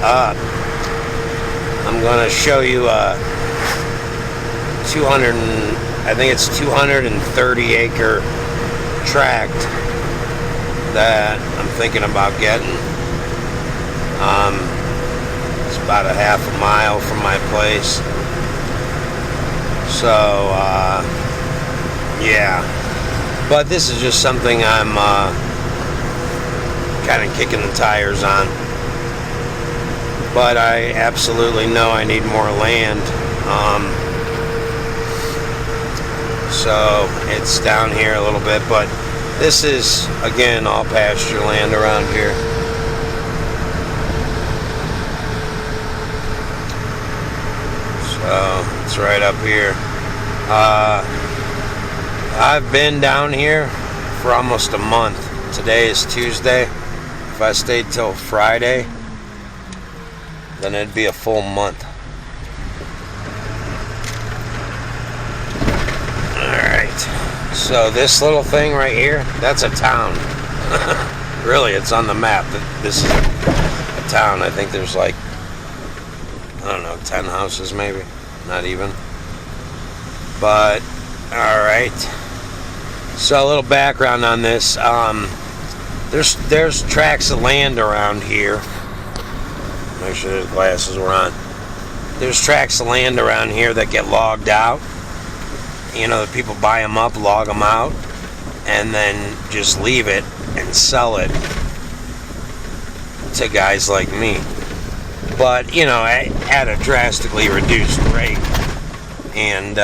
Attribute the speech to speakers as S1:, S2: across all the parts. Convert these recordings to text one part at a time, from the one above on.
S1: up, I'm going to show you a 230 acre tract that I'm thinking about getting. It's about a half a mile from my place. So, yeah. But this is just something I'm kind of kicking the tires on. But I absolutely know I need more land. So it's down here a little bit, but this is, again, all pasture land around here. So it's right up here. I've been down here for almost a month. Today is Tuesday. If I stayed till Friday, then it'd be a full month. Alright. So this little thing right here, that's a town. Really, it's on the map. This is a town. I think there's like, I don't know, 10 houses maybe. Not even. But, alright. So a little background on this. There's tracts of land around here. Make sure the glasses were on. There's tracts of land around here that get logged out. You know, the people buy them up, log them out, and then just leave it and sell it to guys like me. But, you know, at a drastically reduced rate. And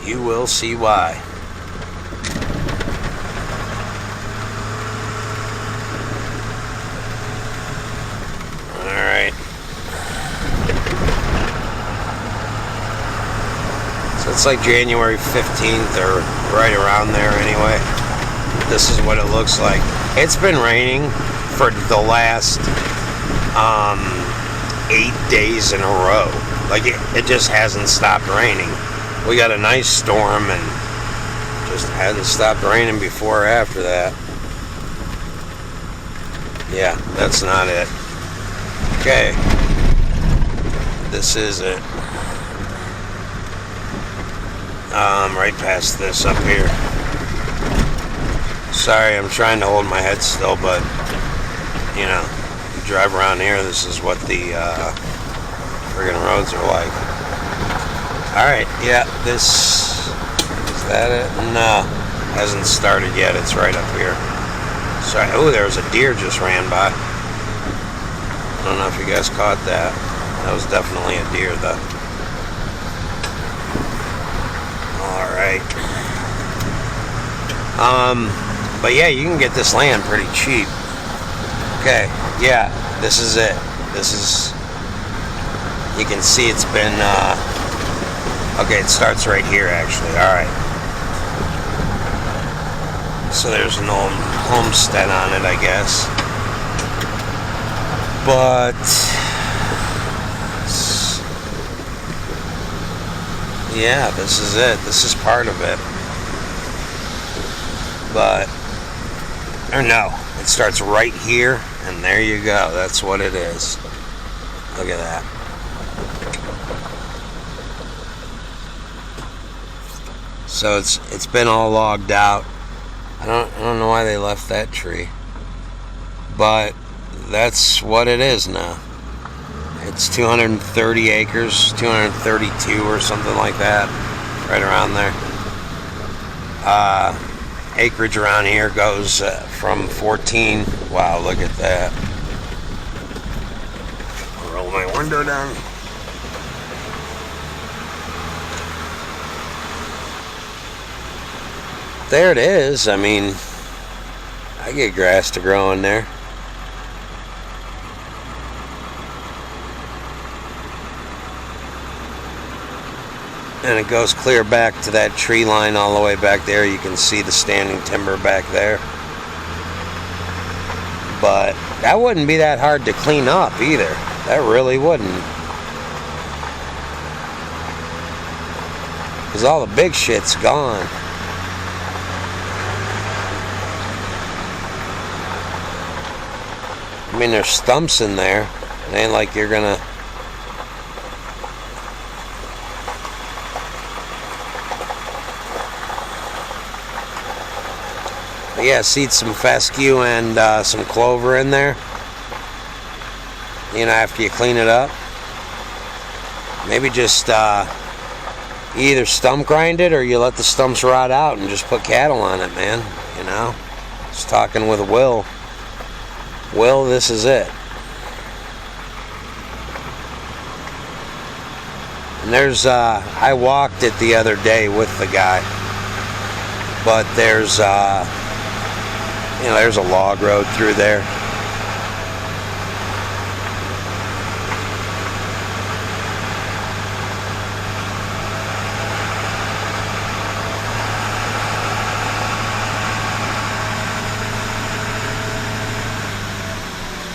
S1: you will see why. Alright. So it's like January 15th or right around there anyway. This is what it looks like. It's been raining for the last 8 days in a row. Like it just hasn't stopped raining. We got a nice storm and just hasn't stopped raining before or after that. Yeah, that's not it. Okay. This is it. Right past this up here. Sorry, I'm trying to hold my head still, but you know, you drive around here, this is what the friggin' roads are like. Alright, yeah, this, is that it? No, hasn't started yet, it's right up here. Sorry, oh, there was a deer just ran by. I don't know if you guys caught that. That was definitely a deer, though. Alright. But yeah, you can get this land pretty cheap. Okay, yeah, this is it. This is, you can see it's been, okay, it starts right here, actually. Alright. So there's an old homestead on it, I guess. But yeah, this is it. This is part of it. But, or no, it starts right here, and there you go. That's what it is. Look at that. So it's been all logged out. I don't know why they left that tree, but that's what it is now. It's 230 acres, 232 or something like that, right around there. Acreage around here goes from 14. Wow, look at that. I'll roll my window down. There it is. I mean, I get grass to grow in there. And it goes clear back to that tree line all the way back there. You can see the standing timber back there. But that wouldn't be that hard to clean up either. That really wouldn't. Because all the big shit's gone. I mean, there's stumps in there. It ain't like you're gonna... But yeah, seed some fescue and some clover in there. You know, after you clean it up. Maybe just you either stump grind it or you let the stumps rot out and just put cattle on it, man. You know? Just talking with Will. Will, this is it. And there's, I walked it the other day with the guy. But there's, you know, there's a log road through there.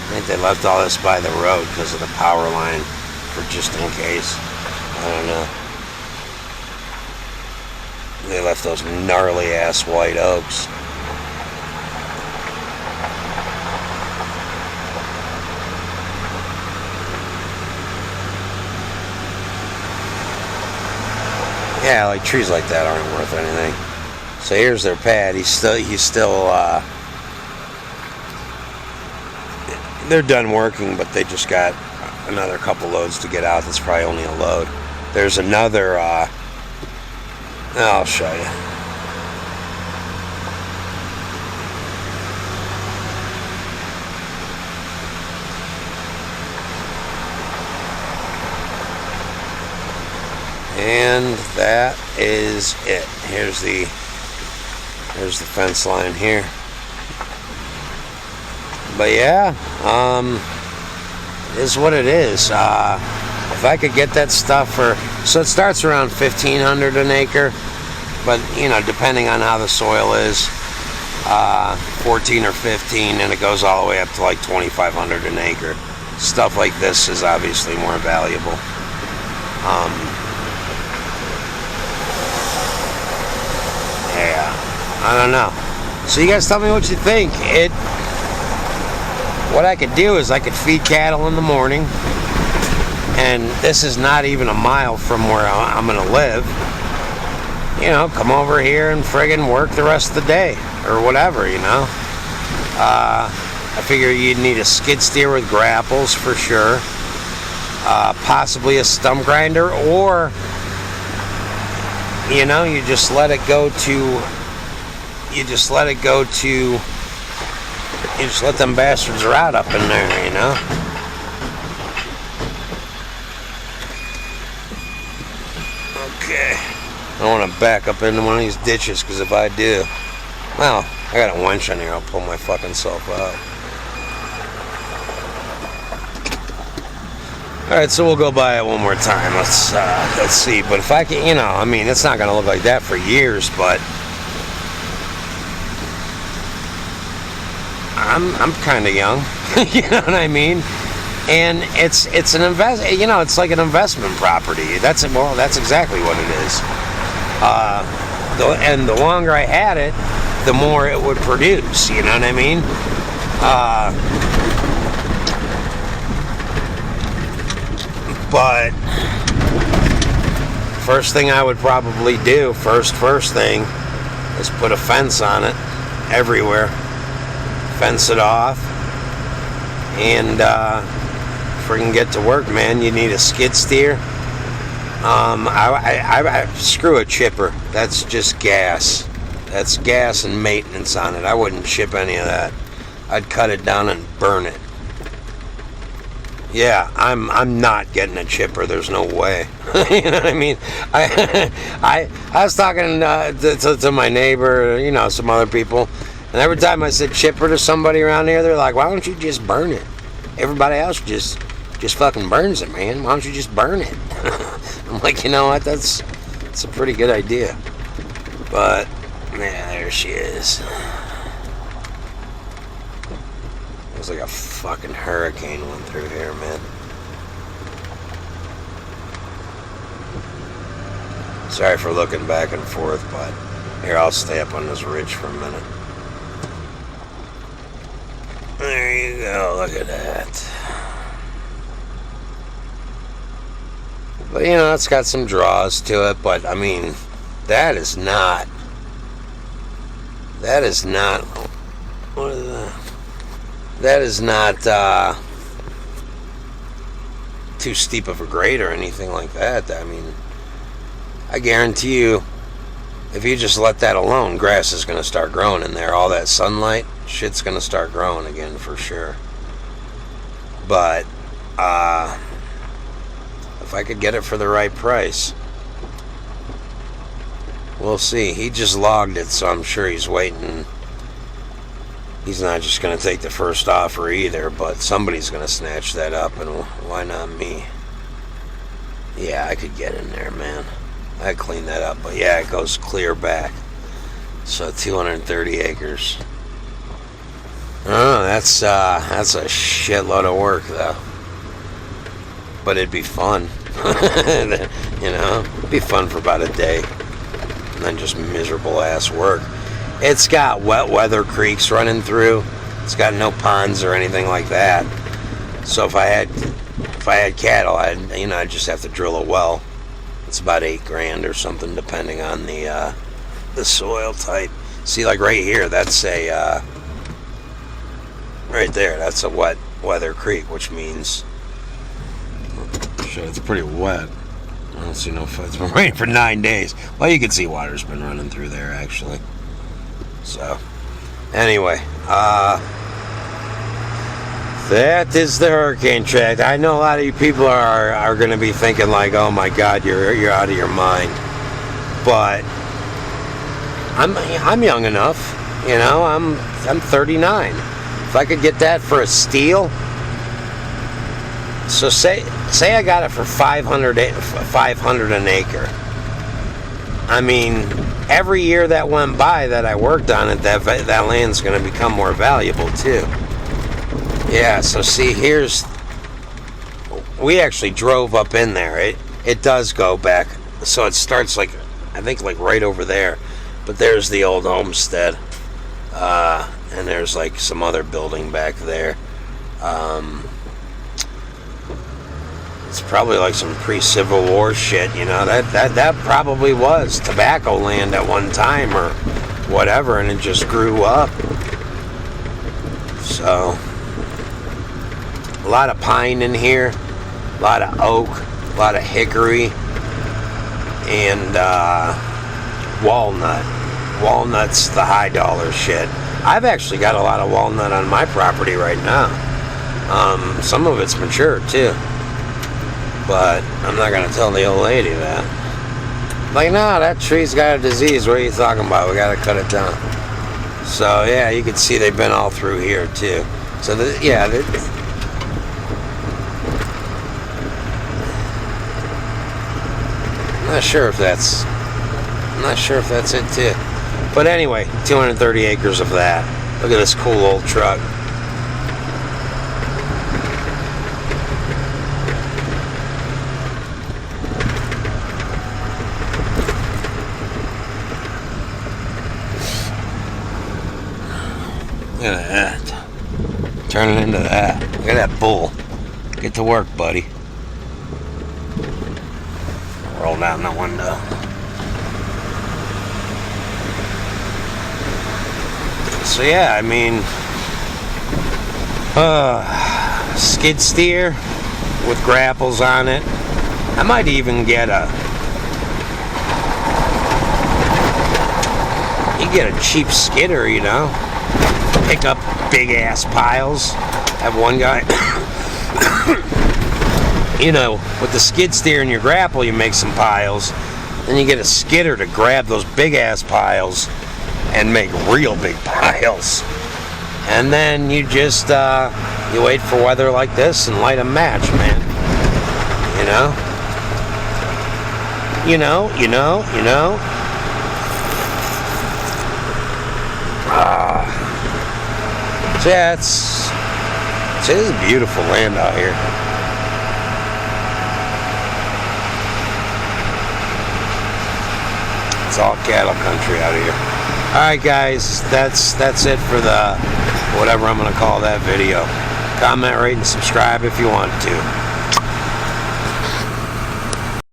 S1: I think they left all this by the road because of the power line, for just in case. I don't know. They left those gnarly ass white oaks. Yeah, like trees like that aren't worth anything. So here's their pad. He's still they're done working, but they just got another couple loads to get out. That's probably only a load. There's another, I'll show you. And that is it. Here's the fence line here. But yeah, it is what it is. If I could get that stuff for, so it starts around $1,500 an acre, but you know, depending on how the soil is, 14 or 15, and it goes all the way up to like $2,500 an acre. Stuff like this is obviously more valuable. Yeah, I don't know. So you guys tell me what you think. What I could do is I could feed cattle in the morning, and this is not even a mile from where I'm going to live. You know, come over here and friggin' work the rest of the day, or whatever, you know. I figure you'd need a skid steer with grapples for sure, possibly a stump grinder, or, you know, you just let it go to, you just let them bastards rot up in there, you know? Okay. I don't want to back up into one of these ditches, because if I do, well, I got a winch on here. I'll pull my fucking self out. Alright, so we'll go by it one more time. Let's see. But if I can, you know, I mean, it's not going to look like that for years, but I'm kind of young, you know what I mean? And it's an invest, you know, it's like an investment property. That's exactly what it is. And the longer I had it, the more it would produce. You know what I mean? But first thing I would probably do, first thing, is put a fence on it everywhere. Fence it off, and freaking get to work, man. You need a skid steer. I screw a chipper. That's just gas. That's gas and maintenance on it. I wouldn't chip any of that. I'd cut it down and burn it. Yeah, I'm not getting a chipper. There's no way. You know what I mean? I was talking to my neighbor, you know, some other people. And every time I said chipper to somebody around here, they're like, why don't you just burn it? Everybody else just fucking burns it, man. Why don't you just burn it? I'm like, you know what? That's a pretty good idea. But, yeah, there she is. It was like a fucking hurricane went through here, man. Sorry for looking back and forth, but here, I'll stay up on this ridge for a minute. There you Oh, look at that. But, you know, it's got some draws to it, but, I mean, that is not, what is that? That is not, too steep of a grade or anything like that. I mean, I guarantee you, if you just let that alone, grass is going to start growing in there. All that sunlight, shit's going to start growing again for sure. But, if I could get it for the right price, we'll see. He just logged it, so I'm sure he's waiting. He's not just going to take the first offer either, but somebody's going to snatch that up, and why not me? Yeah, I could get in there, man. I'd clean that up, but yeah, it goes clear back. So 230 acres. Oh, that's a shitload of work, though. But it'd be fun. You know, it'd be fun for about a day, and then just miserable ass work. It's got wet weather creeks running through. It's got no ponds or anything like that. So if I had cattle, I'd just have to drill a well. It's about $8,000 or something, depending on the soil type. See, like right here, that's a right there. That's a wet weather creek, which means shit, it's pretty wet. I don't see no. It's been raining for 9 days. Well, you can see water's been running through there actually. So, anyway, that is the hurricane tract. I know a lot of you people are going to be thinking like, "Oh my God, you're out of your mind." But I'm young enough, you know. I'm 39. If I could get that for a steal, so say I got it for 500 an acre. I mean, every year that went by that I worked on it, that land's going to become more valuable too. Yeah, so see, we actually drove up in there. It does go back, so it starts like, I think like right over there, but there's the old homestead, and there's like some other building back there. It's probably like some pre-Civil War shit, you know. That probably was tobacco land at one time or whatever, and it just grew up. So, a lot of pine in here, a lot of oak, a lot of hickory, and walnut. Walnut's the high dollar shit. I've actually got a lot of walnut on my property right now. Some of it's mature too. But I'm not going to tell the old lady that. Like, no, that tree's got a disease. What are you talking about? We got to cut it down. So, yeah, you can see they've been all through here, too. So, I'm not sure if that's it, too. But anyway, 230 acres of that. Look at this cool old truck. Look at that. Turn it into that. Look at that bull. Get to work, buddy. Roll down the window. So yeah, I mean, skid steer with grapples on it. I might even get a cheap skidder, you know. Pick up big ass piles. Have one guy, you know, with the skid steer and your grapple, you make some piles. Then you get a skidder to grab those big ass piles and make real big piles. And then you just you wait for weather like this and light a match, man. You know. So yeah, it is beautiful land out here. It's all cattle country out here. All right, guys, that's it for the whatever I'm gonna call that video. comment, rate, and subscribe if you want to.